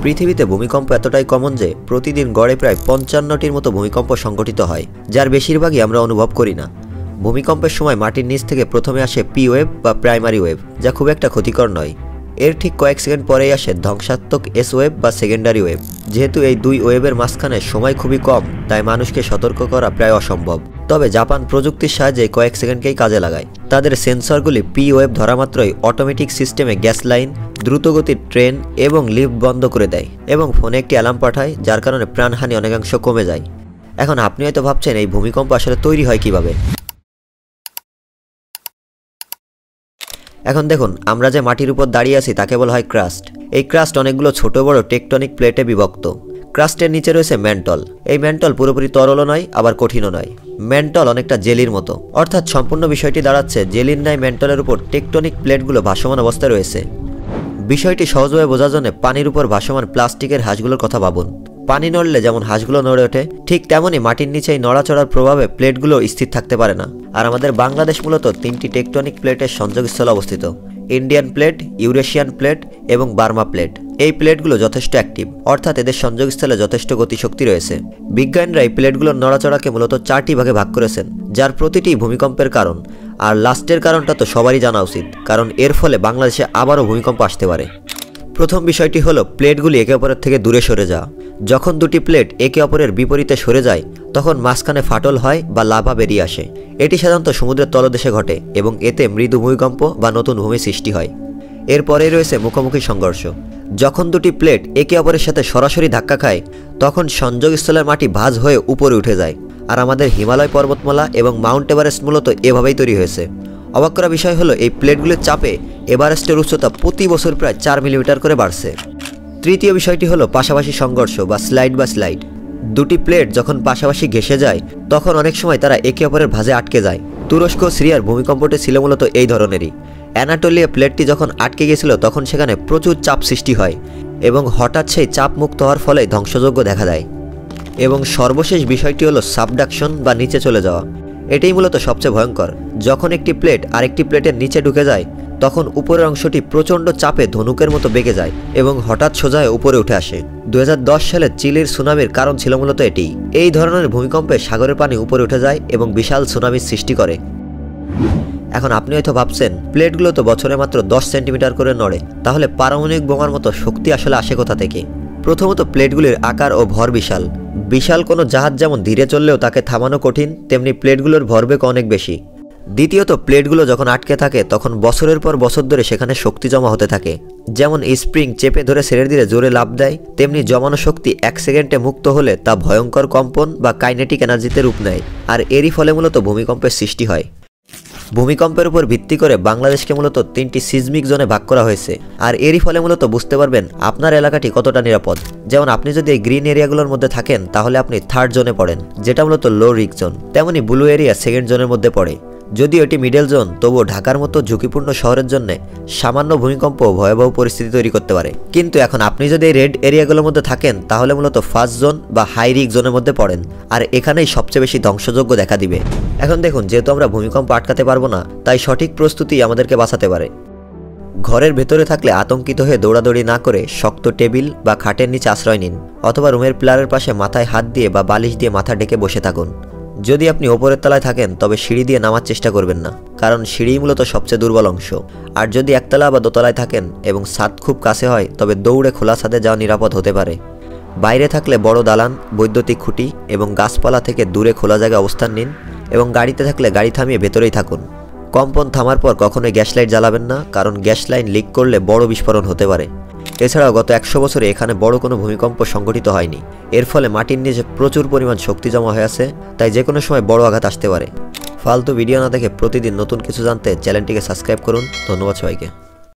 পৃথিবীতে ভূমিকম্প এতটাই কমন যে প্রতিদিন গড়ে প্রায় ৫৫টির মতো ভূমিকম্প সংঘটিত হয়, যার বেশিরভাগই আমরা অনুভব করি না। ভূমিকম্পের সময় মাটির নিচ থেকে প্রথমে আসে পি ওয়েভ বা প্রাইমারি ওয়েভ, যা খুব একটা ক্ষতিকর নয়। এর ঠিক কয়েক সেকেন্ড পরেই আসে ধ্বংসাত্মক এস ওয়েভ বা সেকেন্ডারি ওয়েভ। যেহেতু এই দুই ওয়েভের মাঝখানে সময় খুবই কম, তাই মানুষকে সতর্ক করা প্রায় অসম্ভব। তবে জাপান প্রযুক্তির সাহায্যে কয়েক সেকেন্ডকেই কাজে লাগায়। তাদের সেন্সরগুলি পি ওয়েভ ধরা মাত্রই অটোমেটিক সিস্টেমে গ্যাস লাইন, দ্রুতগতির ট্রেন এবং লিফট বন্ধ করে দেয় এবং ফোনে একটি অ্যালার্ম পাঠায়, যার কারণে প্রাণহানি অনেকাংশ কমে যায়। এখন আপনি হয়তো ভাবছেন এই ভূমিকম্প আসলে তৈরি হয় কিভাবে। এখন দেখুন, আমরা যে মাটির উপর দাঁড়িয়ে আছি তাকে বলা হয় ক্রাস্ট। এই ক্রাস্ট অনেকগুলো ছোট বড় টেকটনিক প্লেটে বিভক্ত। ক্রাস্টের নিচে রয়েছে ম্যান্টল। এই ম্যান্টল পুরোপুরি তরলও নয়, আবার কঠিনও নয়। ম্যান্টল অনেকটা জেলির মতো, অর্থাৎ সম্পূর্ণ বিষয়টি দাঁড়াচ্ছে জেলির ন্যায় ম্যান্টলের উপর টেকটনিক প্লেটগুলো ভাসমান অবস্থায় রয়েছে। বিষয়টি সহজভাবে বোঝার জন্য পানির উপর ভাসমান প্লাস্টিকের হাঁসগুলোর কথা ভাবুন। পানি নড়লে যেমন হাঁসগুলো নড়ে ওঠে, ঠিক তেমনই মাটির নিচে এই নড়াচড়ার প্রভাবে প্লেটগুলো স্থির থাকতে পারে না। আর আমাদের বাংলাদেশ মূলত 3টি টেকটনিক প্লেটের সংযোগস্থলে অবস্থিত: ইন্ডিয়ান প্লেট, ইউরেশিয়ান প্লেট এবং বার্মা প্লেট। এই প্লেটগুলো যথেষ্ট অ্যাক্টিভ, অর্থাৎ এদের সংযোগস্থলে যথেষ্ট গতিশক্তি রয়েছে। বিজ্ঞানীরা এই প্লেটগুলোর নড়াচড়াকে মূলত 4টি ভাগে ভাগ করেছেন, যার প্রতিটি ভূমিকম্পের কারণ। আর লাস্টের কারণটা তো সবারই জানা উচিত, কারণ এর ফলে বাংলাদেশে আবারও ভূমিকম্প আসতে পারে। প্রথম বিষয়টি হলো প্লেটগুলি একে অপরের থেকে দূরে সরে যাওয়া। যখন দুটি প্লেট একে অপরের বিপরীতে সরে যায়, তখন মাঝখানে ফাটল হয় বা লাভা বেরিয়ে আসে। এটি সাধারণত সমুদ্রের তলদেশে ঘটে এবং এতে মৃদু ভূমিকম্প বা নতুন ভূমি সৃষ্টি হয়। এরপরেই রয়েছে মুখোমুখি সংঘর্ষ। যখন দুটি প্লেট একে অপরের সাথে সরাসরি ধাক্কা খায়, তখন সংযোগস্থলের মাটি ভাঁজ হয়ে উপরে উঠে যায়। আর আমাদের হিমালয় পর্বতমালা এবং মাউন্ট এভারেস্ট মূলত এভাবেই তৈরি হয়েছে। অবাক করা বিষয় হলো, এই প্লেটগুলোর চাপে এভারেস্টের উচ্চতা প্রতি বছর প্রায় 4 মিলিমিটার করে বাড়ছে। তৃতীয় বিষয়টি হলো পাশাপাশি সংঘর্ষ বা স্লাইড। দুটি প্লেট যখন পাশাপাশি ঘেঁষে যায়, তখন অনেক সময় তারা একে অপরের ভাঁজে আটকে যায়। তুরস্ক সিরিয়ার ভূমিকম্পটি ছিল মূলত এই ধরনেরই। অ্যানাটোলিয়া প্লেটটি যখন আটকে গিয়েছিল, তখন সেখানে প্রচুর চাপ সৃষ্টি হয় এবং হঠাৎ সেই চাপ মুক্ত হওয়ার ফলে ধ্বংসযজ্ঞ দেখা দেয়। এবং সর্বশেষ বিষয়টি হলো সাবডাকশন বা নিচে চলে যাওয়া। এটাই মূলত সবচেয়ে ভয়ঙ্কর। যখন একটি প্লেট আরেকটি প্লেটের নিচে ঢুকে যায়, তখন উপরের অংশটি প্রচণ্ড চাপে ধনুকের মতো বেঁকে যায় এবং হঠাৎ সোজা হয়ে উপরে উঠে আসে। 2010 সালে চিলির সুনামির কারণ ছিল মূলত এটি। এই ধরনের ভূমিকম্পে সাগরের পানি উপরে উঠে যায় এবং বিশাল সুনামির সৃষ্টি করে। এখন আপনি হয়তো ভাবছেন, প্লেটগুলো তো বছরে মাত্র 10 সেন্টিমিটার করে নড়ে, তাহলে পারমাণবিক বোমার মতো শক্তি আসলে আসে কোথা থেকে? প্রথমত, প্লেটগুলির আকার ও ভর বিশাল। বিশাল কোনো জাহাজ যেমন ধীরে চললেও তাকে থামানো কঠিন, তেমনি প্লেটগুলোর ভরবেগ অনেক বেশি। দ্বিতীয়ত, প্লেটগুলো যখন আটকে থাকে, তখন বছরের পর বছর ধরে সেখানে শক্তি জমা হতে থাকে। যেমন স্প্রিং চেপে ধরে ছেড়ে দিলে জোরে লাফ দেয়, তেমনি জমানো শক্তি 1 সেকেন্ডে মুক্ত হলে তা ভয়ঙ্কর কম্পন বা কাইনেটিক এনার্জিতে রূপ নেয়। আর এরই ফলে মূলত ভূমিকম্পের সৃষ্টি হয়। ভূমিকম্পের উপর ভিত্তি করে বাংলাদেশকে মূলত 3টি সিজমিক জোনে ভাগ করা হয়েছে। আর এরই ফলে মূলত বুঝতে পারবেন আপনার এলাকাটি কতটা নিরাপদ। যেমন আপনি যদি এই গ্রিন এরিয়াগুলোর মধ্যে থাকেন, তাহলে আপনি 3rd জোনে পড়েন, যেটা মূলত লো রিস্ক জোন। তেমনি ব্লু এরিয়া 2nd জোনের মধ্যে পড়ে। যদিও এটি মিডল জোন, তবুও ঢাকার মতো ঝুঁকিপূর্ণ শহরের জন্য সামান্য ভূমিকম্প ভয়াবহ পরিস্থিতি তৈরি করতে পারে। কিন্তু এখন আপনি যদি এই রেড এরিয়াগুলোর মধ্যে থাকেন, তাহলে মূলত 1st জোন বা হাই রিস্ক জোনের মধ্যে পড়েন। আর এখানেই সবচেয়ে বেশি ধ্বংসযজ্ঞ দেখা দিবে। এখন দেখুন, যেহেতু আমরা ভূমিকম্প আটকাতে পারবো না, তাই সঠিক প্রস্তুতি আমাদেরকে বাঁচাতে পারে। ঘরের ভেতরে থাকলে আতঙ্কিত হয়ে দৌড়াদৌড়ি না করে শক্ত টেবিল বা খাটের নিচে আশ্রয় নিন, অথবা রুমের পিলারের পাশে মাথায় হাত দিয়ে বা বালিশ দিয়ে মাথা ঢেকে বসে থাকুন। যদি আপনি ওপরের তলায় থাকেন, তবে সিঁড়ি দিয়ে নামার চেষ্টা করবেন না, কারণ সিঁড়ি মূলত সবচেয়ে দুর্বল অংশ। আর যদি একতলা বা দোতলায় থাকেন এবং ছাদ খুব কাছে হয়, তবে দৌড়ে খোলা ছাদে যাওয়া নিরাপদ হতে পারে। বাইরে থাকলে বড় দালান, বৈদ্যুতিক খুঁটি এবং গাছপালা থেকে দূরে খোলা জায়গায় অবস্থান নিন, এবং গাড়িতে থাকলে গাড়ি থামিয়ে ভেতরেই থাকুন। কম্পন থামার পর কখনোই গ্যাস লাইট জ্বালাবেন না, কারণ গ্যাস লাইন লিক করলে বড় বিস্ফোরণ হতে পারে। এছাড়াও গত 100 বছরে এখানে বড় কোনো ভূমিকম্প সংঘটিত হয়নি। এর ফলে মাটির নিচে প্রচুর পরিমাণ শক্তি জমা হয়ে আছে, তাই যে কোনো সময় বড় আঘাত আসতে পারে। ফালতু ভিডিও না দেখে প্রতিদিন নতুন কিছু জানতে চ্যানেলটিকে সাবস্ক্রাইব করুন। ধন্যবাদ সবাইকে।